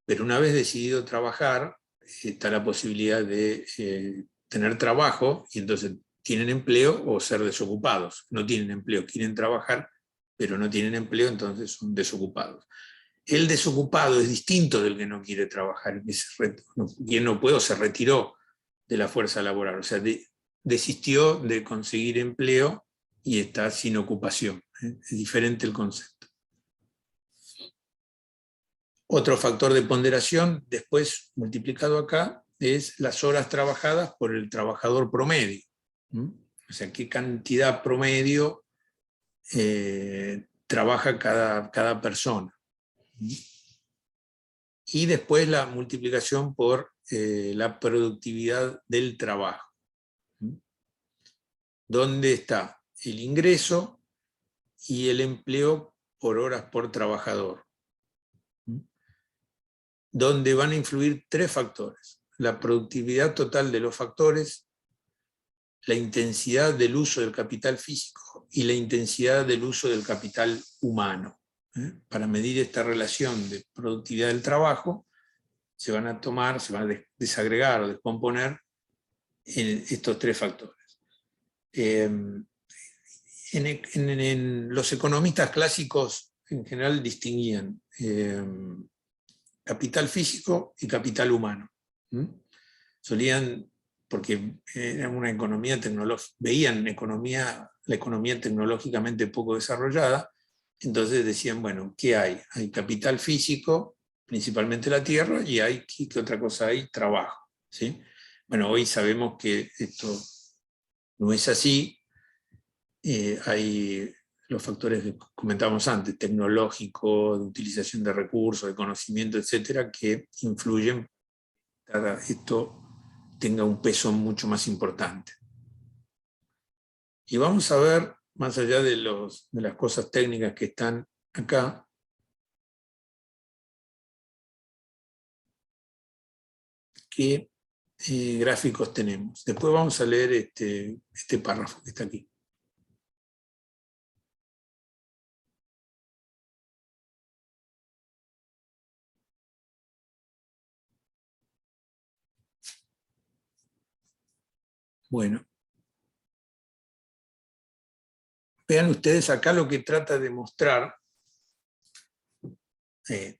Pero una vez decidido trabajar, está la posibilidad de tener trabajo, y entonces tienen empleo, o ser desocupados. No tienen empleo, quieren trabajar, pero no tienen empleo, entonces son desocupados. El desocupado es distinto del que no quiere trabajar, quien no puede o se retiró de la fuerza laboral, o sea, desistió de conseguir empleo y está sin ocupación. Es diferente el concepto. Otro factor de ponderación, después multiplicado acá, es las horas trabajadas por el trabajador promedio. O sea, qué cantidad promedio trabaja cada persona. Y después la multiplicación por la productividad del trabajo. ¿Dónde está el ingreso y el empleo por horas por trabajador? Donde van a influir tres factores: la productividad total de los factores, la intensidad del uso del capital físico y la intensidad del uso del capital humano. Para medir esta relación de productividad del trabajo, se van a desagregar o descomponer estos tres factores. Los economistas clásicos en general distinguían capital físico y capital humano. Solían, porque era una economía tecnológica, veían la economía tecnológicamente poco desarrollada, entonces decían, bueno, ¿qué hay? Hay capital físico, principalmente la tierra, y ¿qué otra cosa hay? Trabajo, ¿sí? Bueno, hoy sabemos que esto no es así. Hay los factores que comentábamos antes, tecnológicos, de utilización de recursos, de conocimiento, etcétera, que influyen para que esto tenga un peso mucho más importante. Y vamos a ver, más allá de las cosas técnicas que están acá, qué gráficos tenemos. Después vamos a leer este párrafo que está aquí. Bueno, vean ustedes acá lo que trata de mostrar.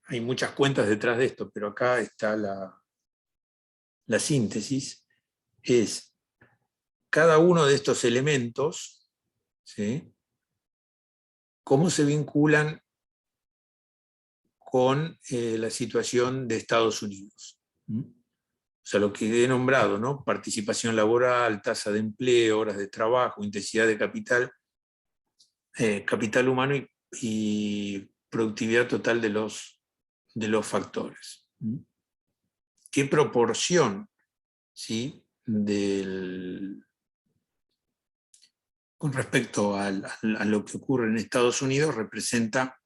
Hay muchas cuentas detrás de esto, pero acá está la síntesis. Es cada uno de estos elementos, ¿sí? ¿Cómo se vinculan con la situación de Estados Unidos? O sea, lo que he nombrado, ¿no? Participación laboral, tasa de empleo, horas de trabajo, intensidad de capital, capital humano y productividad total de los factores. ¿Qué proporción, ¿sí?, con respecto a lo que ocurre en Estados Unidos representa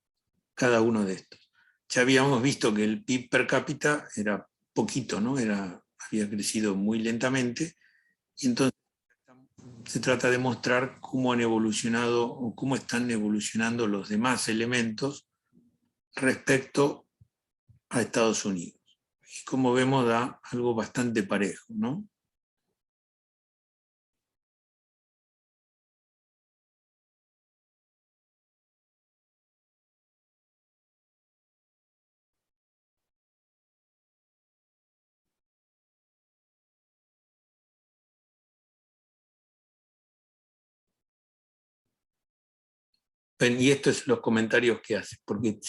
cada uno de estos? Ya habíamos visto que el PIB per cápita era poquito, ¿no? Había crecido muy lentamente, y entonces se trata de mostrar cómo han evolucionado o cómo están evolucionando los demás elementos respecto a Estados Unidos. Y como vemos da algo bastante parejo, ¿no? Y esto es los comentarios que hace, porque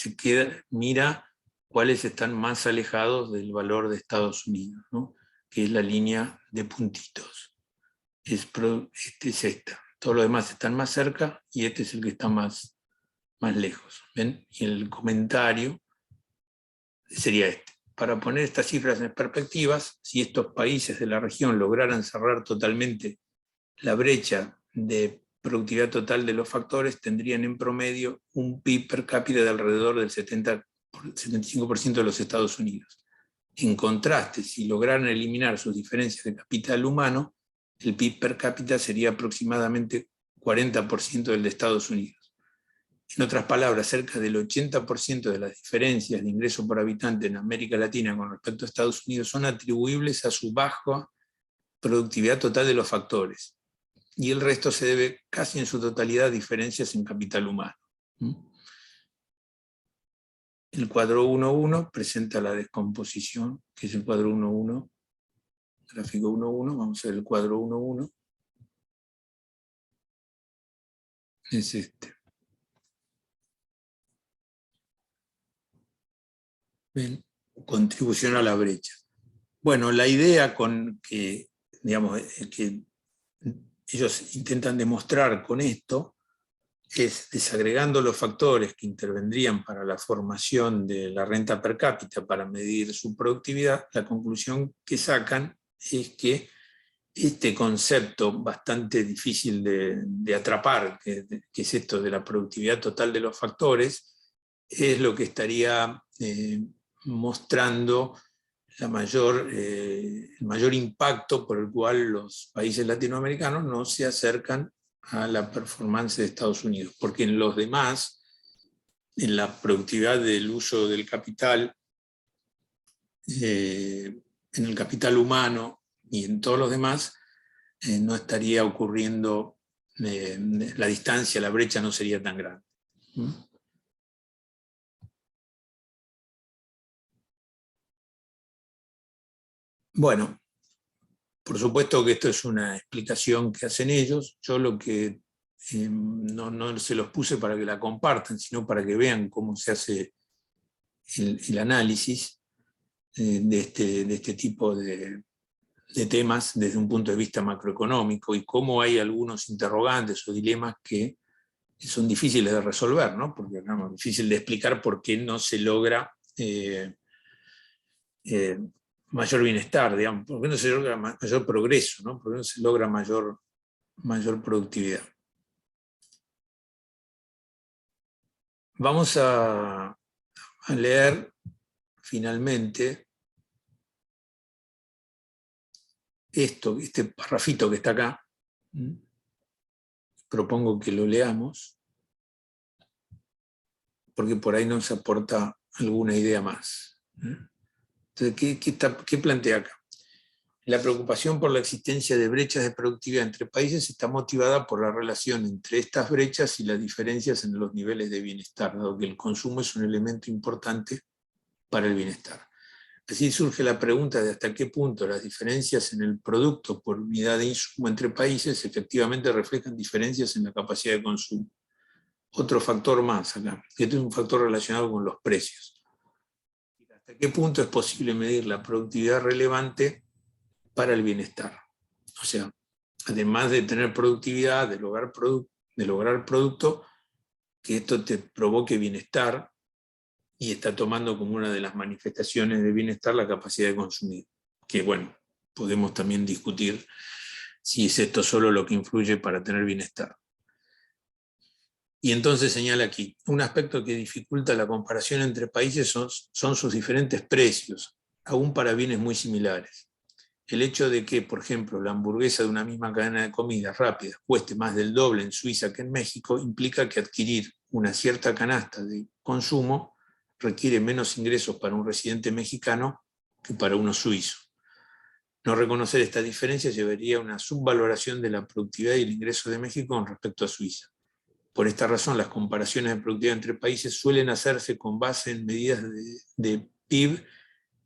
mira cuáles están más alejados del valor de Estados Unidos, ¿no? Que es la línea de puntitos. Es esta. Todos los demás están más cerca y este es el que está más lejos. ¿Ven? Y el comentario sería este. Para poner estas cifras en perspectivas, si estos países de la región lograran cerrar totalmente la brecha de productividad total de los factores, tendrían en promedio un PIB per cápita de alrededor del 75% de los Estados Unidos. En contraste, si lograran eliminar sus diferencias de capital humano, el PIB per cápita sería aproximadamente 40% del de Estados Unidos. En otras palabras, cerca del 80% de las diferencias de ingreso por habitante en América Latina con respecto a Estados Unidos son atribuibles a su baja productividad total de los factores, y el resto se debe casi en su totalidad a diferencias en capital humano. El cuadro 1.1 presenta la descomposición, que es el cuadro 1.1, gráfico 1.1, vamos a ver el cuadro 1.1. Es este. ¿Ven? Contribución a la brecha. Bueno, la idea con que, digamos, que ellos intentan demostrar con esto es, desagregando los factores que intervendrían para la formación de la renta per cápita para medir su productividad, la conclusión que sacan es que este concepto bastante difícil de atrapar, que es esto de la productividad total de los factores, es lo que estaría mostrando el mayor impacto por el cual los países latinoamericanos no se acercan a la performance de Estados Unidos, porque en los demás, en la productividad del uso del capital, en el capital humano y en todos los demás, no estaría ocurriendo, la distancia, la brecha no sería tan grande. Bueno, por supuesto que esto es una explicación que hacen ellos. Yo lo que no se los puse para que la compartan, sino para que vean cómo se hace el análisis de este tipo de temas desde un punto de vista macroeconómico, y cómo hay algunos interrogantes o dilemas que son difíciles de resolver, ¿no? Porque es difícil de explicar por qué no se logra mayor bienestar, digamos, por qué no se logra mayor progreso, ¿no? Por qué no se logra mayor productividad. Vamos a leer finalmente este parrafito que está acá. Propongo que lo leamos, porque por ahí nos aporta alguna idea más. Entonces, ¿qué plantea acá? La preocupación por la existencia de brechas de productividad entre países está motivada por la relación entre estas brechas y las diferencias en los niveles de bienestar, dado que el consumo es un elemento importante para el bienestar. Así surge la pregunta de hasta qué punto las diferencias en el producto por unidad de insumo entre países efectivamente reflejan diferencias en la capacidad de consumo. Otro factor más acá, que este es un factor relacionado con los precios. ¿Hasta qué punto es posible medir la productividad relevante para el bienestar? O sea, además de tener productividad, de lograr producto, que esto te provoque bienestar, y está tomando como una de las manifestaciones de bienestar la capacidad de consumir. Que bueno, podemos también discutir si es esto solo lo que influye para tener bienestar. Y entonces señala aquí, un aspecto que dificulta la comparación entre países son sus diferentes precios, aún para bienes muy similares. El hecho de que, por ejemplo, la hamburguesa de una misma cadena de comidas rápidas cueste más del doble en Suiza que en México, implica que adquirir una cierta canasta de consumo requiere menos ingresos para un residente mexicano que para uno suizo. No reconocer esta diferencia llevaría a una subvaloración de la productividad y el ingreso de México con respecto a Suiza. Por esta razón, las comparaciones de productividad entre países suelen hacerse con base en medidas de PIB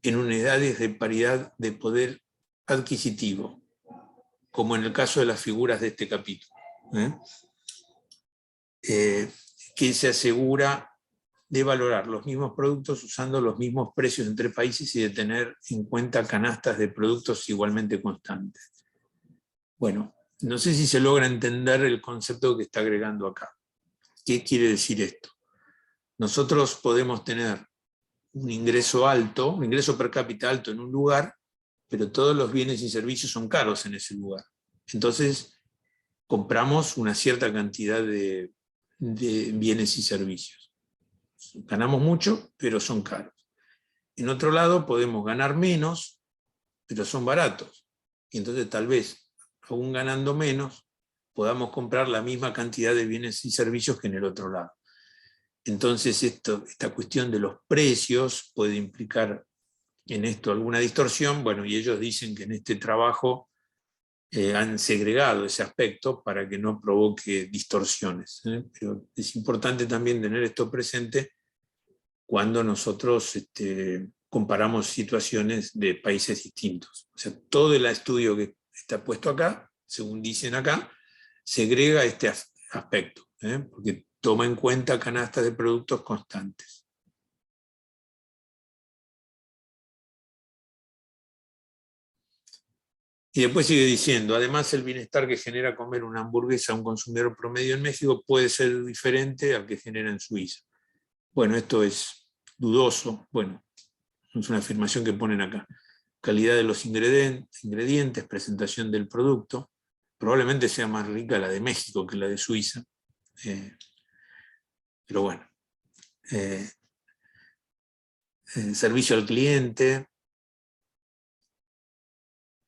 en unidades de paridad de poder adquisitivo, como en el caso de las figuras de este capítulo, que se asegura de valorar los mismos productos usando los mismos precios entre países y de tener en cuenta canastas de productos igualmente constantes. Bueno, no sé si se logra entender el concepto que está agregando acá. ¿Qué quiere decir esto? Nosotros podemos tener un ingreso alto, un ingreso per cápita alto en un lugar, pero todos los bienes y servicios son caros en ese lugar. Entonces, compramos una cierta cantidad de bienes y servicios. Ganamos mucho, pero son caros. En otro lado, podemos ganar menos, pero son baratos. Y entonces, tal vez, aún ganando menos, podamos comprar la misma cantidad de bienes y servicios que en el otro lado. Entonces, esta cuestión de los precios puede implicar en esto alguna distorsión. Bueno, y ellos dicen que en este trabajo han segregado ese aspecto para que no provoque distorsiones. Pero es importante también tener esto presente cuando nosotros comparamos situaciones de países distintos. O sea, todo el estudio que está puesto acá, según dicen acá, segrega este aspecto, porque toma en cuenta canastas de productos constantes. Y después sigue diciendo, además el bienestar que genera comer una hamburguesa a un consumidor promedio en México puede ser diferente al que genera en Suiza. Bueno, esto es dudoso, bueno, es una afirmación que ponen acá. Calidad de los ingredientes, presentación del producto, probablemente sea más rica la de México que la de Suiza, pero bueno. Servicio al cliente,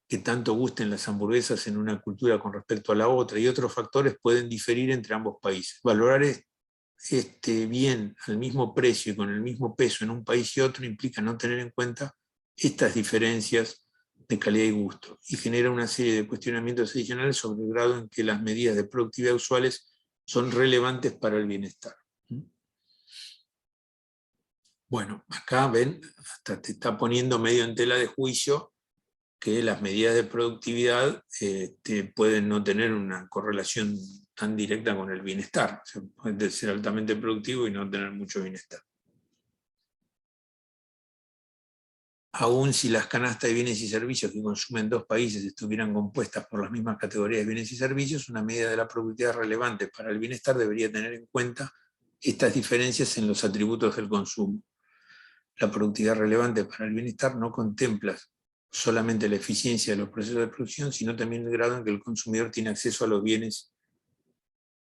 que tanto gusten las hamburguesas en una cultura con respecto a la otra, y otros factores pueden diferir entre ambos países. Valorar este bien al mismo precio y con el mismo peso en un país y otro implica no tener en cuenta estas diferencias de calidad y gusto, y genera una serie de cuestionamientos adicionales sobre el grado en que las medidas de productividad usuales son relevantes para el bienestar. Bueno, acá ven, hasta te está poniendo medio en tela de juicio que las medidas de productividad pueden no tener una correlación tan directa con el bienestar. O sea, puede ser altamente productivo y no tener mucho bienestar. Aún si las canastas de bienes y servicios que consumen dos países estuvieran compuestas por las mismas categorías de bienes y servicios, una medida de la productividad relevante para el bienestar debería tener en cuenta estas diferencias en los atributos del consumo. La productividad relevante para el bienestar no contempla solamente la eficiencia de los procesos de producción, sino también el grado en que el consumidor tiene acceso a los bienes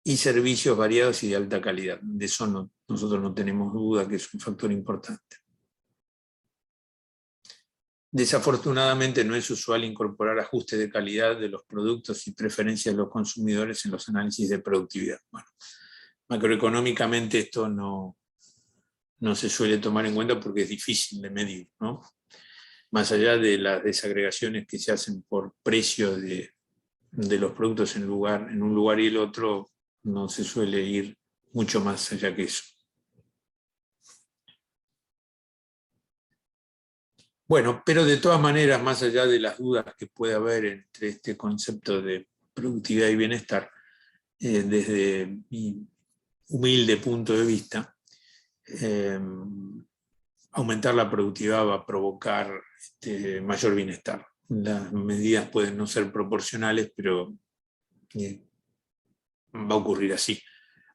y servicios variados y de alta calidad. De eso nosotros no tenemos duda que es un factor importante. Desafortunadamente no es usual incorporar ajustes de calidad de los productos y preferencias de los consumidores en los análisis de productividad. Bueno, macroeconómicamente esto no se suele tomar en cuenta porque es difícil de medir, ¿no? Más allá de las desagregaciones que se hacen por precio de los productos en un lugar y el otro, no se suele ir mucho más allá que eso. Bueno, pero de todas maneras, más allá de las dudas que puede haber entre este concepto de productividad y bienestar, desde mi humilde punto de vista, aumentar la productividad va a provocar mayor bienestar. Las medidas pueden no ser proporcionales, pero va a ocurrir así.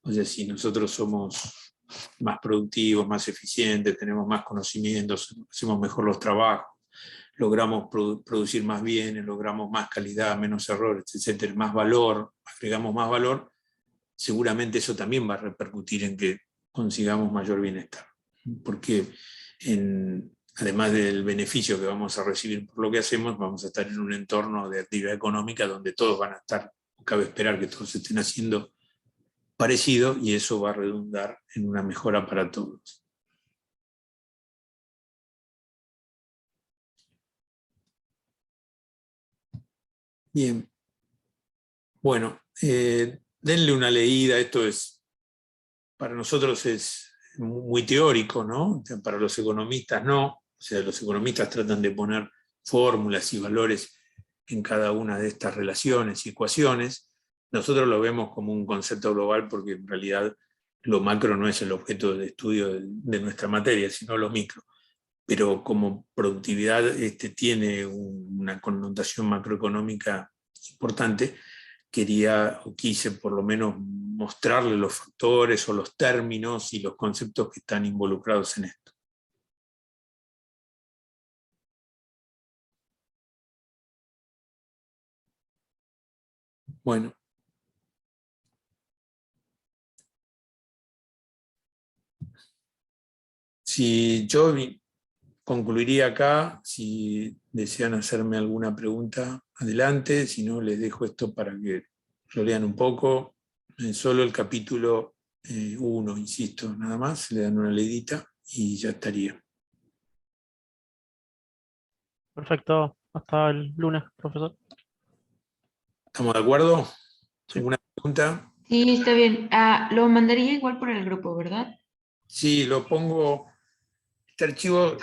O sea, si nosotros somos más productivos, más eficientes, tenemos más conocimientos, hacemos mejor los trabajos, logramos producir más bienes, logramos más calidad, menos errores, etcétera, más valor, agregamos más valor, seguramente eso también va a repercutir en que consigamos mayor bienestar. Porque además del beneficio que vamos a recibir por lo que hacemos, vamos a estar en un entorno de actividad económica donde todos van a estar, cabe esperar que todos estén haciendo parecido, y eso va a redundar en una mejora para todos. Bien. Bueno, denle una leída. Esto para nosotros es muy teórico, ¿no? Para los economistas no. O sea, los economistas tratan de poner fórmulas y valores en cada una de estas relaciones y ecuaciones. Nosotros lo vemos como un concepto global porque en realidad lo macro no es el objeto de estudio de nuestra materia, sino lo micro. Pero como productividad tiene una connotación macroeconómica importante, quise por lo menos mostrarle los factores o los términos y los conceptos que están involucrados en esto. Bueno. Si yo concluiría acá, si desean hacerme alguna pregunta, adelante, si no les dejo esto para que lo lean un poco. Solo el capítulo 1, insisto, nada más, le dan una leidita y ya estaría. Perfecto. Hasta el lunes, profesor. ¿Estamos de acuerdo? Sí. ¿Alguna pregunta? Sí, está bien. Lo mandaría igual por el grupo, ¿verdad? Sí, lo pongo. Este archivo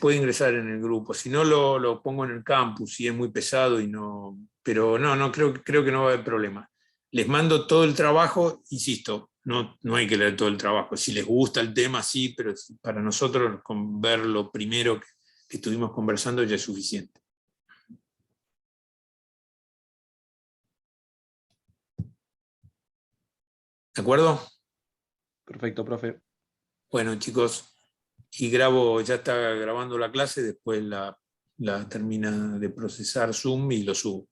puede ingresar en el grupo. Si no, lo pongo en el campus, y es muy pesado y no. Pero no creo que no va a haber problema. Les mando todo el trabajo, insisto, no hay que leer todo el trabajo. Si les gusta el tema, sí, pero para nosotros con ver lo primero que estuvimos conversando ya es suficiente. ¿De acuerdo? Perfecto, profe. Bueno, chicos, y ya está grabando la clase, después la termina de procesar Zoom y lo subo.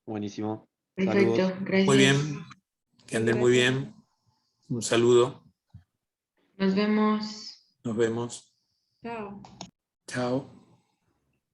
Buenísimo. Perfecto, Saludos. gracias. Muy bien, que anden muy bien. Un saludo. Nos vemos. Nos vemos. Chao. Chao.